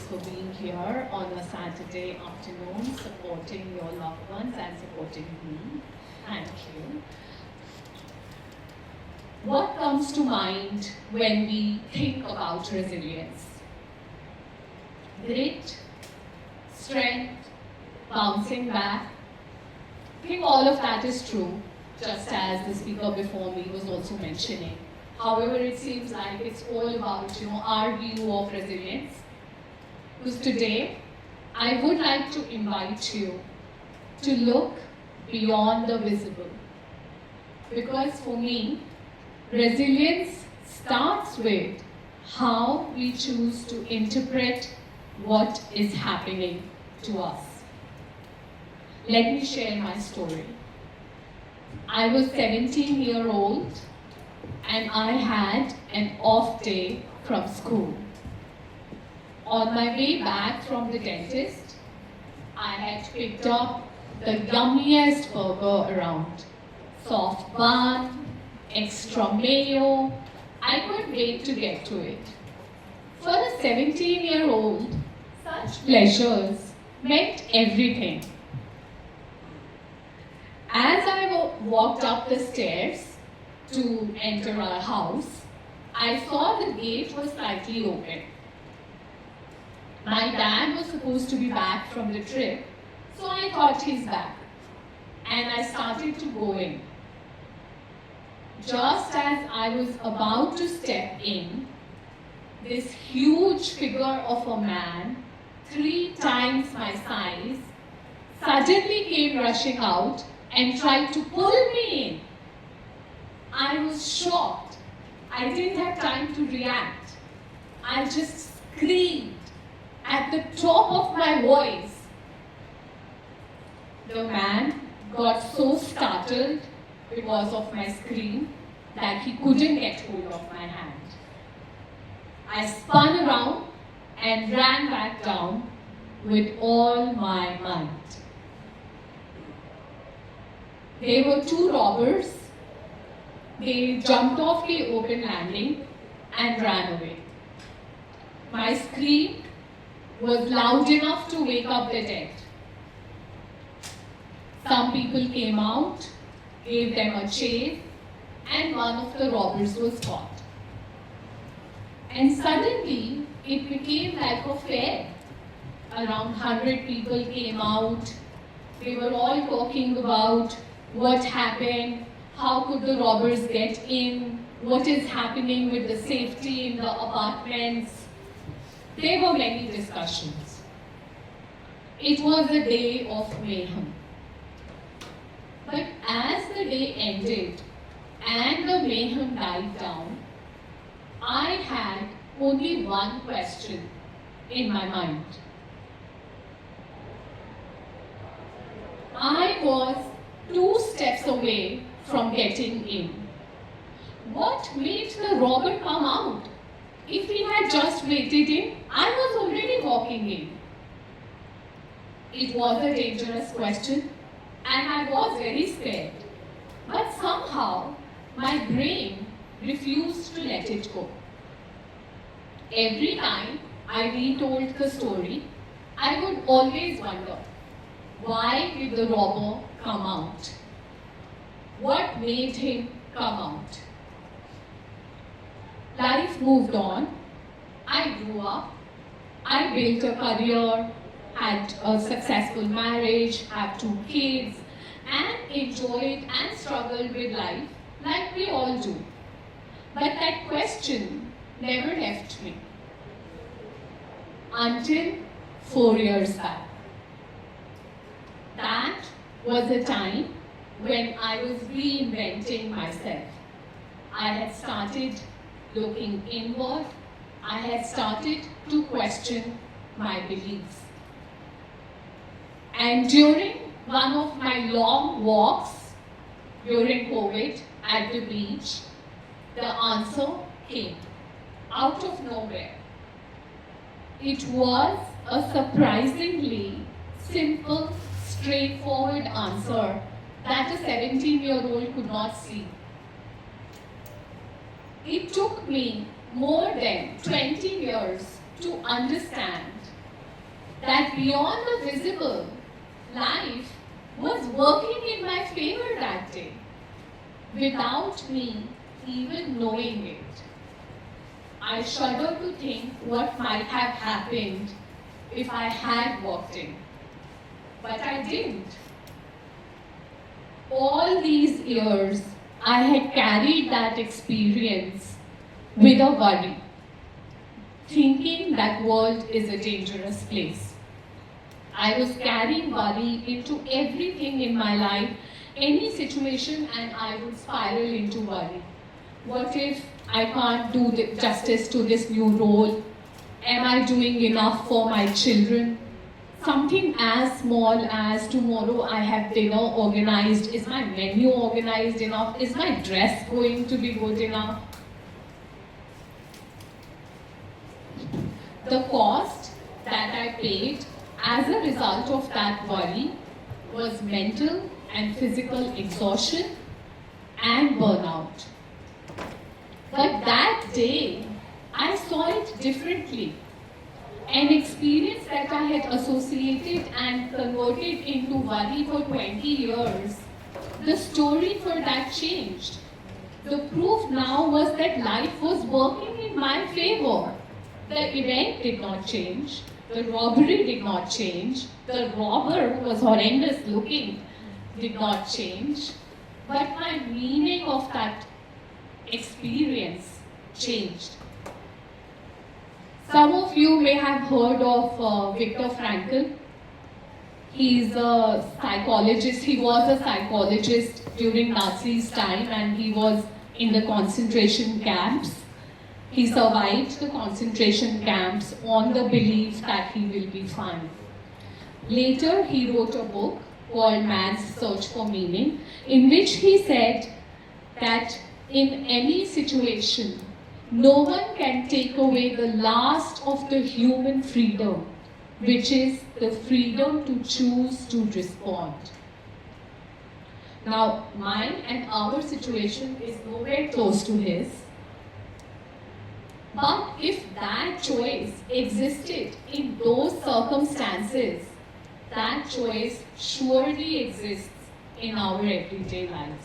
for being here on a Saturday afternoon, supporting your loved ones and supporting me. Thank you. What comes to mind when we think about resilience? Grit, strength, bouncing back. I think all of that is true, just as the speaker before me was also mentioning. However, it seems like it's all about, our view of resilience. Because today, I would like to invite you to look beyond the visible. Because for me, resilience starts with how we choose to interpret what is happening to us. Let me share my story. I was 17-year-old and I had an off day from school. On my way back from the dentist, I had picked up the yummiest burger around. Soft bun, extra mayo. I couldn't wait to get to it. For a 17-year-old, such pleasures meant everything. As I walked up the stairs to enter our house, I saw the gate was slightly open. My dad was supposed to be back from the trip, so I thought he's back. And I started to go in. Just as I was about to step in, this huge figure of a man, 3 times my size, suddenly came rushing out and tried to pull me in. I was shocked. I didn't have time to react. I just screamed at the top of my voice. The man got so startled because of my scream that he couldn't get hold of my hand. I spun around and ran back down with all my might. There were 2 robbers. They jumped off the open landing and ran away. My scream was loud enough to wake up the dead. Some people came out, gave them a chase, and one of the robbers was caught. And suddenly, it became like a fair. Around 100 people came out. They were all talking about what happened, how could the robbers get in, what is happening with the safety in the apartments. There were many discussions. It was a day of mayhem. But as the day ended and the mayhem died down, I had only one question in my mind. I was 2 steps away from getting in. What made the robber come out? If he had just waited in, I was already walking in. It was a dangerous question and I was very scared. But somehow, my brain refused to let it go. Every time I retold the story, I would always wonder, why did the robber come out? What made him come out? Life moved on. I grew up. I built a career, had a successful marriage, have 2 kids, and enjoyed and struggled with life like we all do. But that question never left me. Until 4 years back. That was a time when I was reinventing myself. I had started looking inward. I had started to question my beliefs. And during one of my long walks during COVID at the beach, the answer came out of nowhere. It was a surprisingly simple, straightforward answer that a 17-year-old could not see. It took me more than 20 years to understand that beyond the visible, life was working in my favor that day, without me even knowing it. I shudder to think what might have happened if I had walked in. But I didn't. All these years, I had carried that experience with a worry, thinking that world is a dangerous place. I was carrying worry into everything in my life, any situation, and I would spiral into worry. What if I can't do justice to this new role? Am I doing enough for my children? Something as small as tomorrow I have dinner organized. Is my menu organized enough? Is my dress going to be good enough? The cost that I paid as a result of that worry was mental and physical exhaustion and burnout. But that day, I saw it differently. An experience that I had associated and converted into worry for 20 years, the story for that changed. The proof now was that life was working in my favor. The event did not change. The robbery did not change. The robber was horrendous looking, did not change. But my meaning of that experience changed. Some of you may have heard of Viktor Frankl. He's a psychologist. He was a psychologist during Nazi's time, and he was in the concentration camps. He survived the concentration camps on the belief that he will be fine. Later, he wrote a book called Man's Search for Meaning, in which he said that in any situation, no one can take away the last of the human freedom, which is the freedom to choose to respond. Now, mine and our situation is nowhere close to his. But if that choice existed in those circumstances, that choice surely exists in our everyday lives.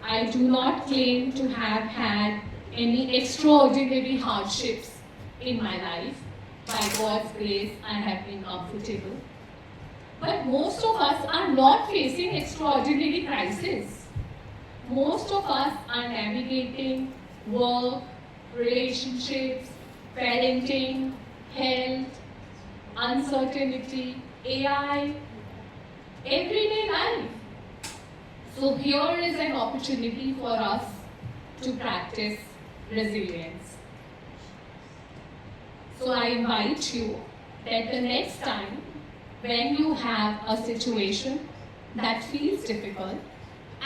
I do not claim to have had any extraordinary hardships in my life. By God's grace, I have been comfortable. But most of us are not facing extraordinary crises. Most of us are navigating work, relationships, parenting, health, uncertainty, AI, everyday life. So here is an opportunity for us to practice resilience. So I invite you that the next time when you have a situation that feels difficult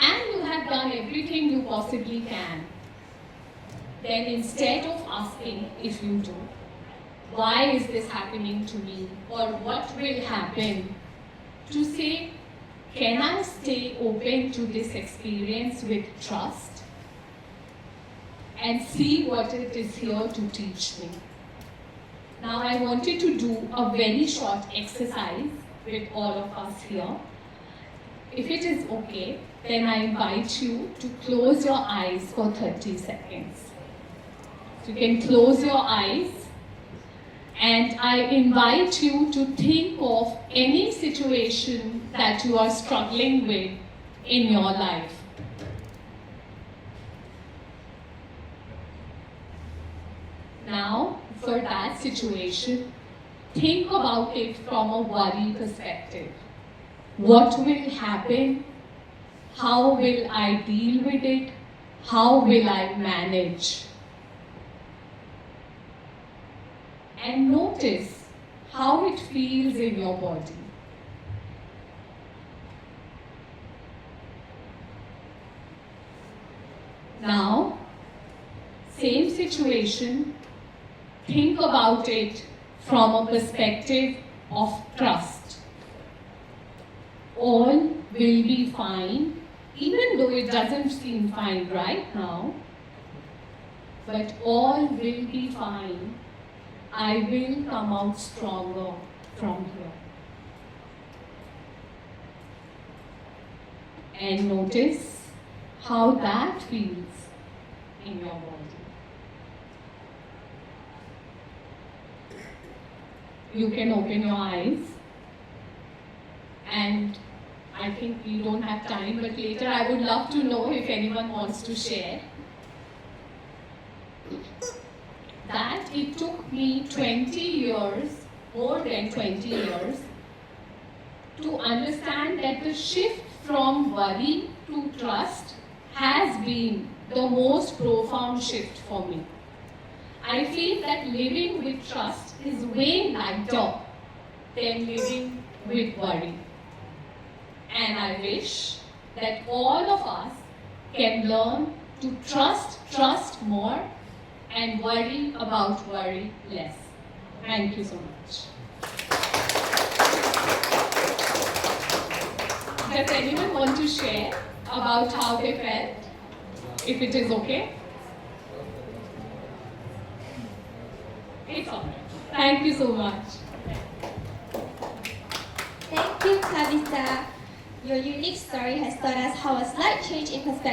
and you have done everything you possibly can, then instead of asking, if you do, why is this happening to me, or what will happen, to say, can I stay open to this experience with trust and see what it is here to teach me. Now I wanted to do a very short exercise with all of us here. If it is okay, then I invite you to close your eyes for 30 seconds. So you can close your eyes, and I invite you to think of any situation that you are struggling with in your life. Now, for that situation, think about it from a worry perspective. What will happen? How will I deal with it? How will I manage? And notice how it feels in your body. Now, same situation, think about it from a perspective of trust. All will be fine, even though it doesn't seem fine right now, but all will be fine I will come out stronger from here. And notice how that feels in your body. You can open your eyes, and I think we don't have time, but later I would love to know if anyone wants to share that it took me 20 years, more than 20 years, to understand that the shift from worry to trust has been the most profound shift for me. I feel that living with trust is way lighter than living with worry. And I wish that all of us can learn to trust more and worry less. Thank you so much. Does anyone want to share about how they felt? If it is okay? It's alright. Thank you so much. Thank you, Kavita. Your unique story has taught us how a slight change in perspective